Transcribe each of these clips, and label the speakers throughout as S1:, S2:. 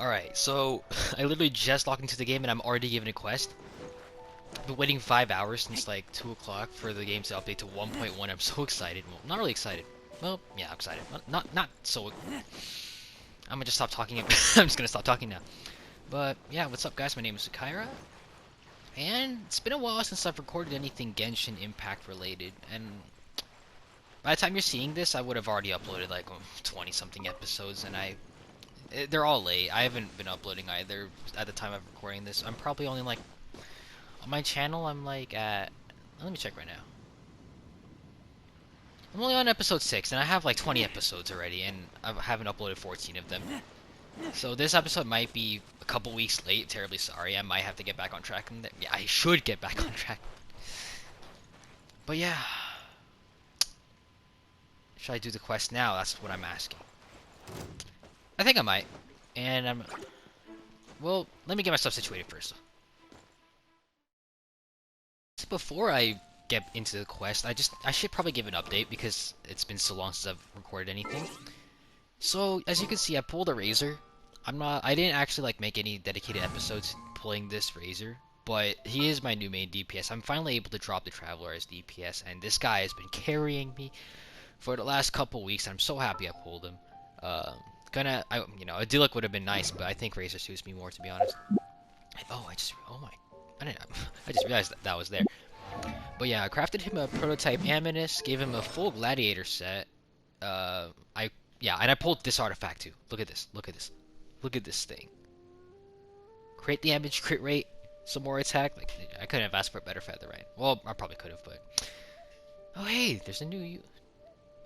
S1: Alright, so I literally just logged into the game and I'm already given a quest. I've been waiting 5 hours since like 2 o'clock for the game to update to 1.1. I'm so excited. Well, not really excited. Well, yeah, I'm excited. Not so. I'm gonna just stop talking. I'm just gonna stop talking now. But yeah, what's up, guys? My name is Kyra, and it's been a while since I've recorded anything Genshin Impact related. And by the time you're seeing this, I would have already uploaded like 20 something episodes, and they're all late. I haven't been uploading either at the time of recording this. I'm probably only like on my channel. I'm like at. Let me check right now. I'm only on episode 6, and I have like 20 episodes already, and I haven't uploaded 14 of them. So this episode might be a couple weeks late. Terribly sorry. I might have to get back on track. And yeah, I should get back on track. But yeah, should I do the quest now? That's what I'm asking. I think I might. And well, let me get myself situated first. Before I get into the quest, I should probably give an update because it's been so long since I've recorded anything. So, as you can see, I pulled a razor. I didn't actually like make any dedicated episodes pulling this razor, but he is my new main DPS. I'm finally able to drop the Traveler as DPS, and this guy has been carrying me for the last couple weeks. I'm so happy I pulled him. A Diluc would have been nice, but I think Razor suits me more, to be honest. Oh my, I just realized that was there. But yeah, I crafted him a prototype Aminus, gave him a full Gladiator set. Uh, I and I pulled this artifact too. Look at this. Look at this. Look at this thing. Crit damage, crit rate, some more attack. Like I couldn't have asked for a better feather, right? Well, I probably could have, but oh hey, there's a new.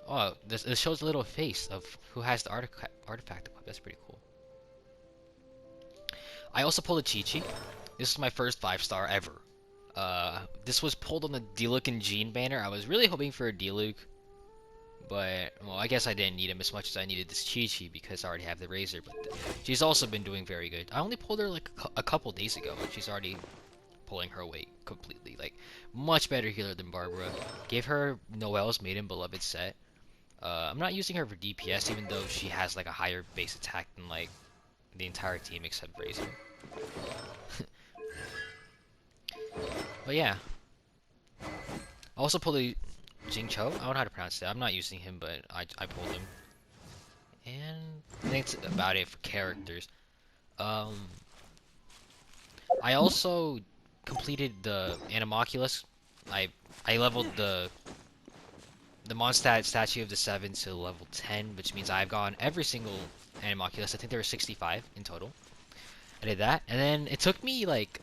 S1: Oh, this shows a little face of who has the artifact equipped. That's pretty cool. I also pulled a Chi-Chi. This is my first 5-star ever. This was pulled on the Diluc and Jean banner. I was really hoping for a Diluc, but well, I guess I didn't need him as much as I needed this Chi-Chi because I already have the Razor. But she's also been doing very good. I only pulled her like a couple days ago, and she's already pulling her weight completely. Like much better healer than Barbara. Gave her Noelle's Maiden Beloved set. I'm not using her for DPS, even though she has like a higher base attack than like the entire team except Razor. But yeah. I also pulled a Jingcho. I don't know how to pronounce it. I'm not using him, but I pulled him. And I think that's about it for characters. Um, I also completed the Animoculus. I leveled the Mondstadt Statue of the Seven to level 10, which means I've gone every single Animoculus. I think there were 65 in total. I did that, and then it took me like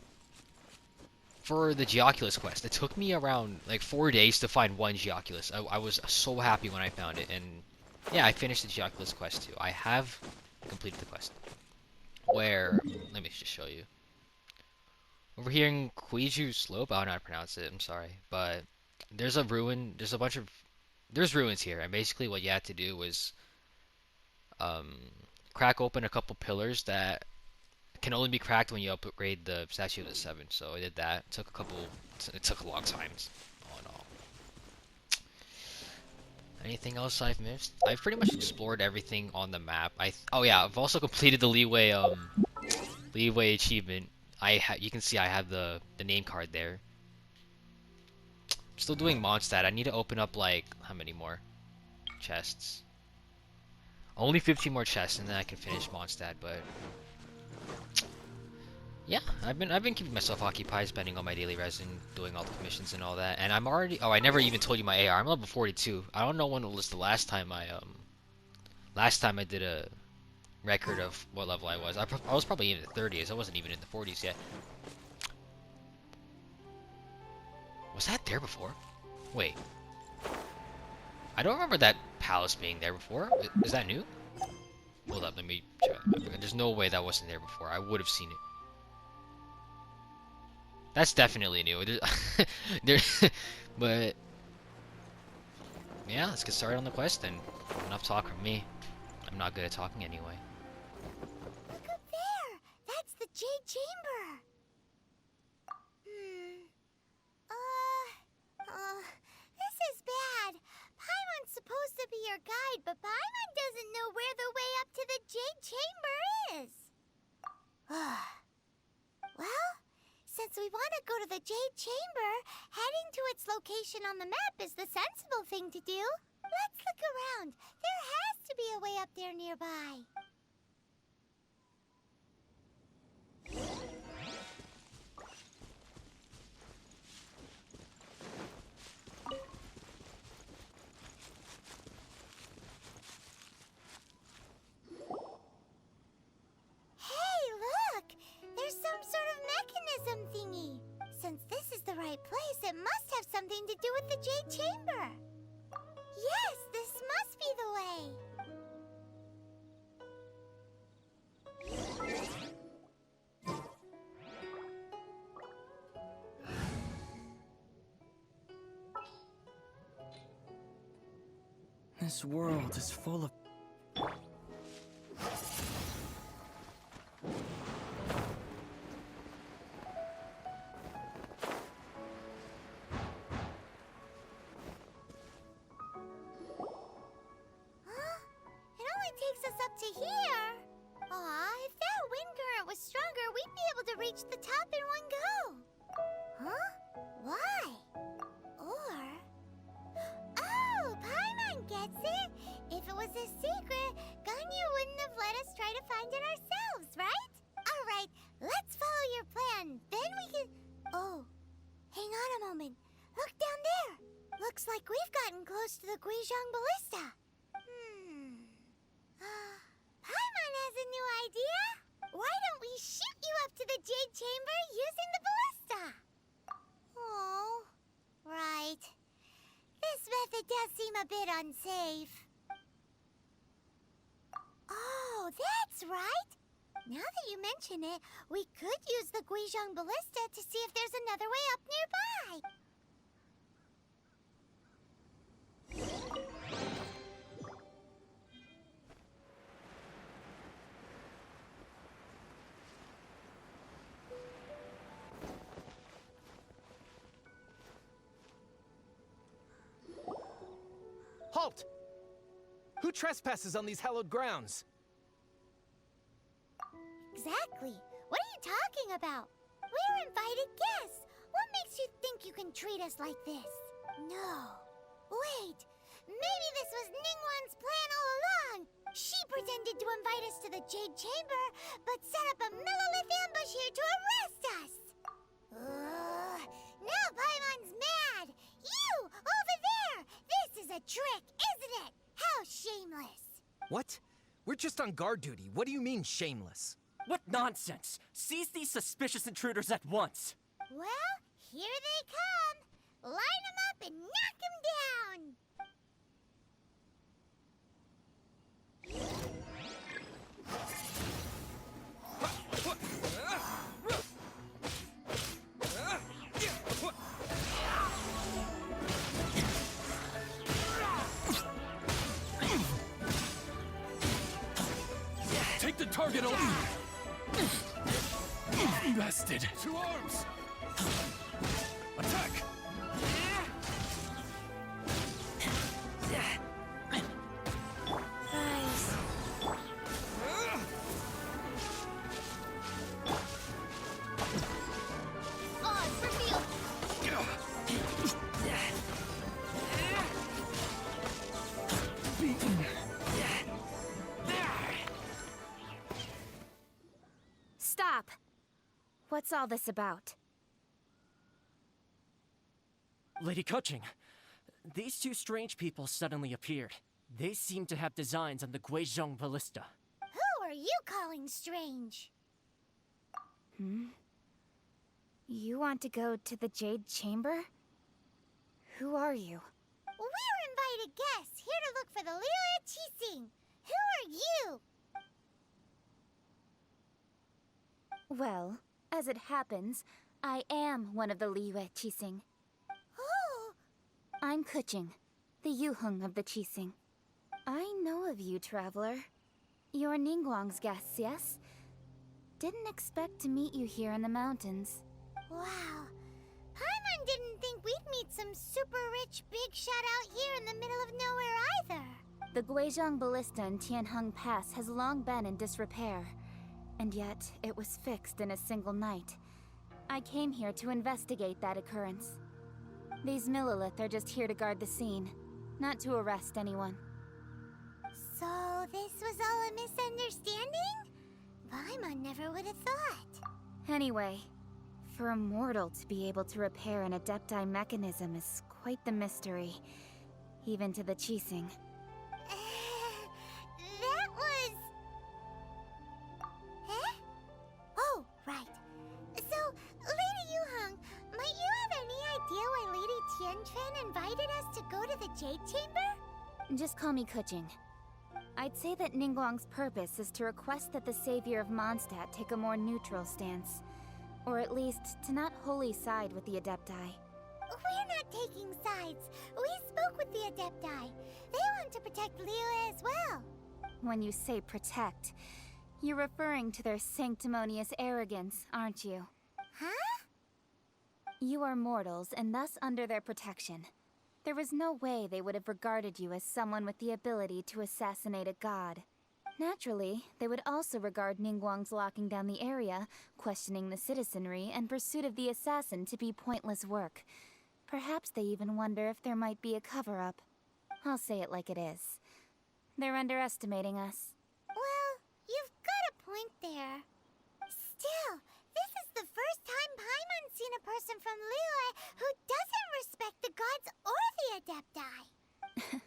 S1: for the Geoculus quest, it took me around like 4 days to find one Geoculus. I was so happy when I found it, and yeah, I finished the Geoculus quest too. I have completed the quest. Where, let me just show you. Over here in Kuiju Slope, I don't know how to pronounce it, I'm sorry, but there's a ruin, there's ruins here, and basically what you had to do was um, crack open a couple pillars that can only be cracked when you upgrade the Statue of the Seven. So I did that. It took a long time. All in all. Anything else I've missed? I've pretty much explored everything on the map. Oh yeah, I've also completed the Liyue achievement. You can see I have the name card there. I'm still doing Mondstadt. I need to open up like how many more chests? Only 15 more chests, and then I can finish Mondstadt. But yeah, I've been keeping myself occupied, spending all my daily resin, doing all the commissions and all that. And I'm already. Oh, I never even told you my AR. I'm level 42. I don't know when it was the last time I did a record of what level I was. I was probably in the 30s. I wasn't even in the 40s yet. Was that there before? Wait. I don't remember that palace being there before. Is that new? Hold up, let me check. There's no way that wasn't there before. I would have seen it. That's definitely new. There, but yeah, let's get started on the quest then. Enough talk from me. I'm not good at talking anyway.
S2: Look up there! That's the Jade Chamber! This is bad. Paimon's supposed to be your guide, but Paimon doesn't know where the way up to the Jade Chamber is. Well, since we want to go to the Jade Chamber, heading to its location on the map is the sensible thing to do. Let's look around. There has to be a way up there nearby. Hey, look! There's some sort of mechanism thingy. Since this is the right place, it must have something to do with the Jade Chamber. Yes, this must be the way.
S3: This world is full of...
S2: It only takes us up to here. Aw, if that wind current was stronger, we'd be able to reach the top in one go. Huh? Why? Or... Oh, Paimon gets it! If it was a secret, Ganyu wouldn't have let us try to find it ourselves, right? Alright, let's follow your plan. Then we can... Oh, hang on a moment. Look down there. Looks like we've gotten close to the Guizhong Ballista. Paimon has a new idea. Why don't we shoot you up to the Jade Chamber using the ballista? Oh, right. This method does seem a bit unsafe. Oh, that's right. Now that you mention it, we could use the Guizhong Ballista to see if there's another way up nearby.
S4: Halt! Who trespasses on these hallowed grounds?
S2: Exactly. What are you talking about? We're invited guests. What makes you think you can treat us like this? No. Wait. Maybe this was Ningguang's plan all along. She pretended to invite us to the Jade Chamber, but set up a millilith ambush here to arrest us. Now Paimon's mad. You, over there. This is a trick, isn't it? How shameless.
S4: What? We're just on guard duty. What do you mean, shameless?
S3: What nonsense! Seize these suspicious intruders at once!
S2: Well, here they come. Line them up and knock them down.
S3: Take the target over! Bested!
S4: To arms! Attack!
S2: Nice. On for field.
S3: Beaten!
S5: Stop! What's all this about?
S3: Lady Keqing, these two strange people suddenly appeared. They seem to have designs on the Guizhong Ballista.
S2: Who are you calling strange?
S5: You want to go to the Jade Chamber? Who are you?
S2: We're invited guests here to look for the Liyue Keqing. Who are you?
S5: Well, as it happens, I am one of the Liyue Keqing.
S2: Oh,
S5: I'm Keqing, the Yuheng of the Keqing. I know of you, traveler. You're Ningguang's guests, yes? Didn't expect to meet you here in the mountains.
S2: wow. Paimon didn't think we'd meet some super rich big shot out here in the middle of nowhere either.
S5: The Guizhong Ballista in Tianheng Pass has long been in disrepair. And yet, it was fixed in a single night. I came here to investigate that occurrence. These Millilith are just here to guard the scene, not to arrest anyone.
S2: So this was all a misunderstanding? Paimon never would have thought.
S5: Anyway, for a mortal to be able to repair an Adepti mechanism is quite the mystery, even to the Keqing.
S2: That was... Huh? Oh, right. So, Lady Yuheng, might you have any idea why Lady Tianquan invited us to go to the Jade Chamber?
S5: Just call me Keqing. I'd say that Ningguang's purpose is to request that the savior of Mondstadt take a more neutral stance. Or at least, to not wholly side with the Adepti.
S2: We're not taking sides. We spoke with the Adepti. They want to protect Liyue as well.
S5: When you say protect, you're referring to their sanctimonious arrogance, aren't you?
S2: Huh?
S5: You are mortals, and thus under their protection. There was no way they would have regarded you as someone with the ability to assassinate a god. Naturally, they would also regard Ningguang's locking down the area, questioning the citizenry, and pursuit of the assassin to be pointless work. Perhaps they even wonder if there might be a cover-up. I'll say it like it is. They're underestimating us.
S2: Well, you've got a point there. Still, this is the first time Paimon's seen a person from Liyue who doesn't respect the gods or the Adepti.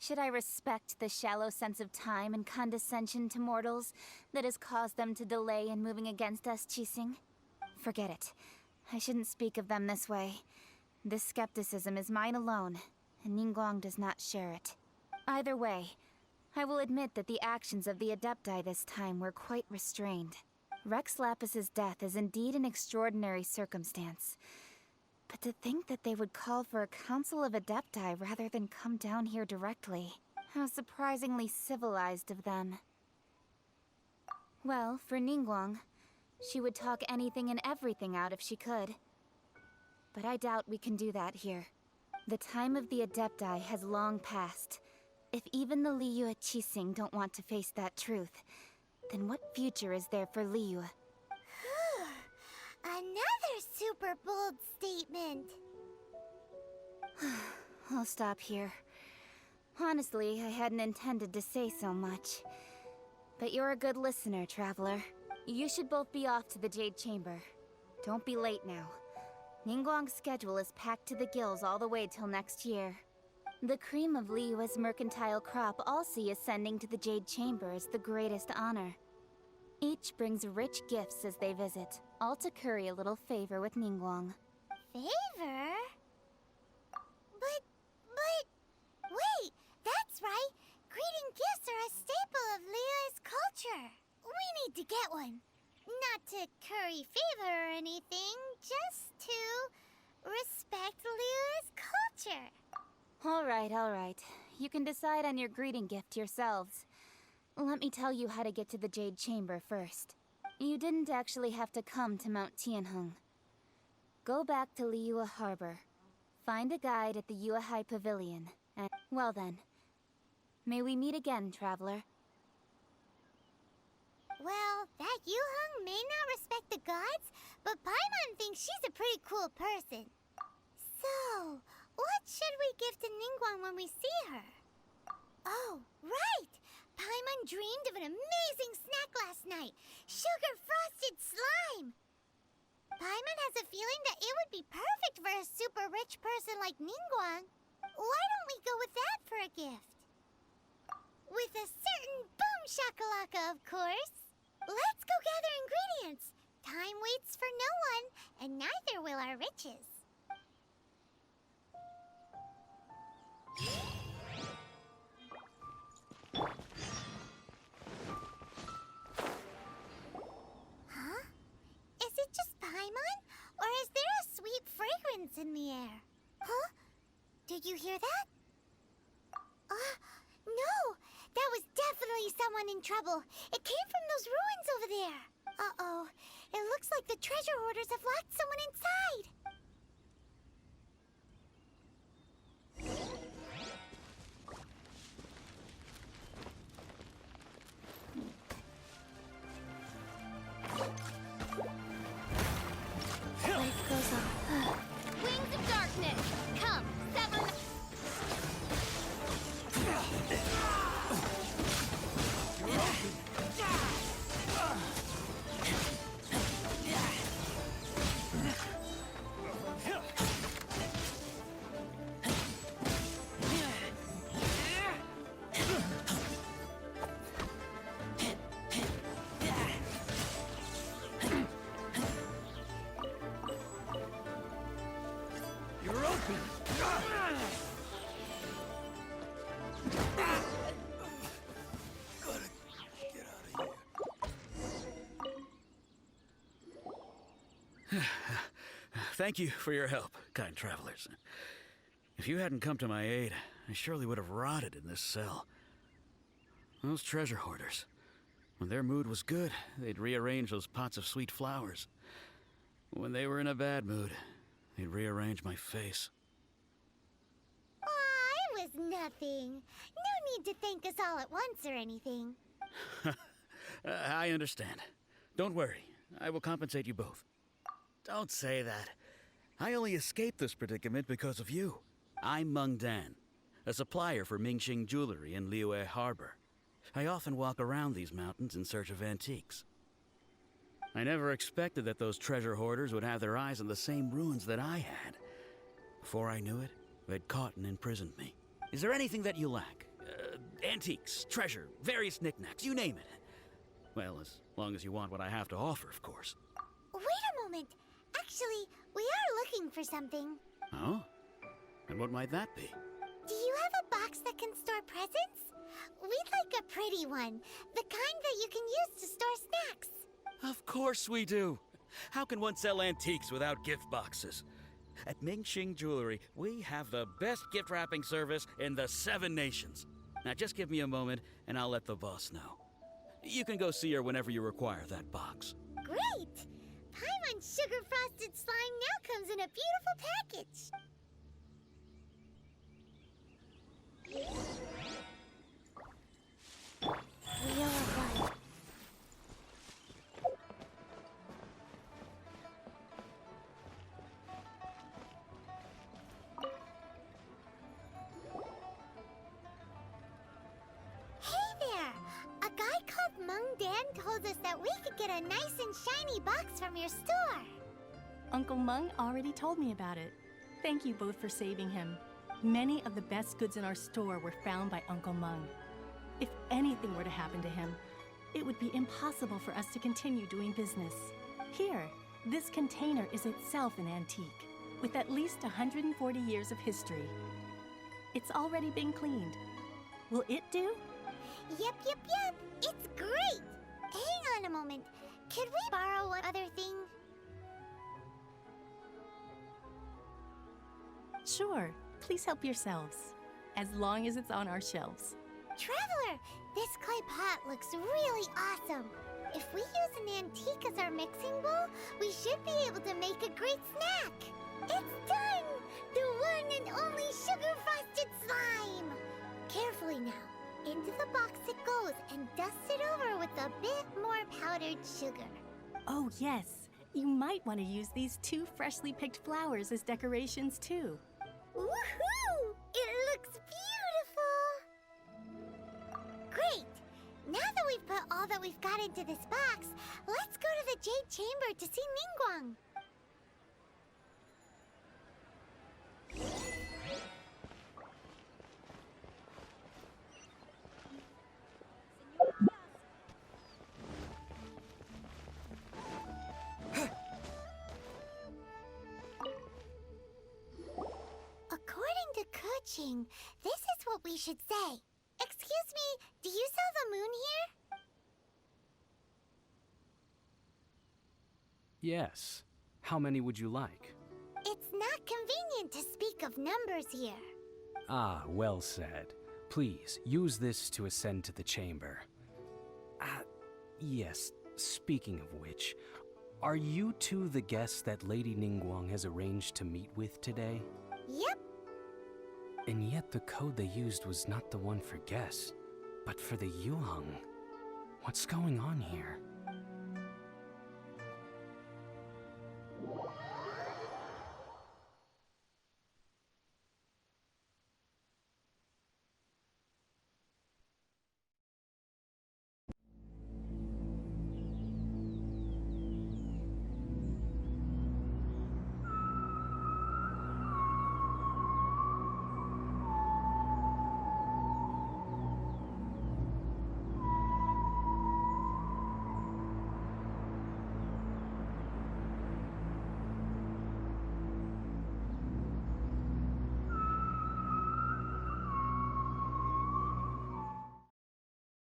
S5: Should I respect the shallow sense of time and condescension to mortals that has caused them to delay in moving against us, Keqing? Forget it. I shouldn't speak of them this way. This skepticism is mine alone, and Ningguang does not share it. Either way, I will admit that the actions of the Adepti this time were quite restrained. Rex Lapis's death is indeed an extraordinary circumstance. But to think that they would call for a council of Adepti rather than come down here directly. How surprisingly civilized of them. Well, for Ningguang, she would talk anything and everything out if she could. But I doubt we can do that here. The time of the Adepti has long passed. If even the Liyue Keqing don't want to face that truth, then what future is there for Liyue?
S2: Another super bold statement.
S5: I'll stop here. Honestly, I hadn't intended to say so much. But you're a good listener, Traveler. You should both be off to the Jade Chamber. Don't be late now. Ningguang's schedule is packed to the gills all the way till next year. The cream of Liyue's mercantile crop all see ascending to the Jade Chamber as the greatest honor. Each brings rich gifts as they visit, all to curry a little favor with Ningguang.
S2: Favor? But... Wait, that's right. Greeting gifts are a staple of Liyue's culture. We need to get one. Not to curry favor or anything, just to respect Liyue's culture.
S5: All right. You can decide on your greeting gift yourselves. Let me tell you how to get to the Jade Chamber first. You didn't actually have to come to Mount Tianheng. Go back to Liyue Harbor. Find a guide at the Yuehai Pavilion, and... well then. May we meet again, Traveler.
S2: Well, that Yuheng may not respect the gods, but Paimon thinks she's a pretty cool person. So, what should we give to Ningguang when we see her? Oh, right! Paimon dreamed of an amazing snack last night! Sugar-frosted slime! Paimon has a feeling that it would be perfect for a super rich person like Ningguang. Why don't we go with that for a gift? With a certain boom shakalaka, of course! Let's go gather ingredients! Time waits for no one, and neither will our riches. Huh? Is it just Paimon? Or is there a sweet fragrance in the air? Huh? Did you hear that? No! That was definitely someone in trouble. It came from those ruins over there. Uh-oh. It looks like the treasure hoarders have locked someone inside.
S6: Thank you for your help, kind travelers. If you hadn't come to my aid, I surely would have rotted in this cell. Those treasure hoarders. When their mood was good, they'd rearrange those pots of sweet flowers. When they were in a bad mood, they'd rearrange my face.
S2: Aw, it was nothing. No need to thank us all at once or anything.
S6: I understand. Don't worry. I will compensate you both. Don't say that. I only escaped this predicament because of you. I'm Meng Dan, a supplier for Mingxing jewelry in Liyue Harbor. I often walk around these mountains in search of antiques. I never expected that those treasure hoarders would have their eyes on the same ruins that I had. Before I knew it, they'd caught and imprisoned me. Is there anything that you lack? Antiques, treasure, various knickknacks, you name it. Well, as long as you want what I have to offer, of course.
S2: Wait a moment. Actually, we are looking for something.
S6: Oh? And what might that be?
S2: Do you have a box that can store presents? We'd like a pretty one. The kind that you can use to store snacks.
S6: Of course we do. How can one sell antiques without gift boxes? At Mingxing Jewelry, we have the best gift wrapping service in the 7 nations. Now just give me a moment, and I'll let the boss know. You can go see her whenever you require that box.
S2: Great! Paimon Sugar Frosted Slime now comes in a beautiful package. We are one. Hey there! A guy called Meng Dan told us that we could get a nice and shiny box from your store.
S7: Uncle Meng already told me about it. Thank you both for saving him. Many of the best goods in our store were found by Uncle Meng. If anything were to happen to him, it would be impossible for us to continue doing business. Here, this container is itself an antique, with at least 140 years of history. It's already been cleaned. Will it do?
S2: Yep. It's great! Hang on a moment. Could we borrow one other thing?
S7: Sure, please help yourselves, as long as it's on our shelves.
S2: Traveler, this clay pot looks really awesome. If we use an antique as our mixing bowl, we should be able to make a great snack. It's done! The one and only sugar-frosted slime! Carefully now. Into the box it goes and dust it over with a bit more powdered sugar.
S7: Oh yes, you might want to use these 2 freshly picked flowers as decorations too.
S2: Woohoo! It looks beautiful! Great! Now that we've put all that we've got into this box, let's go to the Jade Chamber to see Ningguang. According to Keqing, this is what we should say. Excuse me, do you sell the moon here?
S8: Yes. How many would you like?
S2: It's not convenient to speak of numbers here.
S8: Ah, well said. Please, use this to ascend to the chamber. Yes, speaking of which, are you two the guests that Lady Ningguang has arranged to meet with today?
S2: Yep.
S8: And yet the code they used was not the one for guests, but for the Yuheng. What's going on here?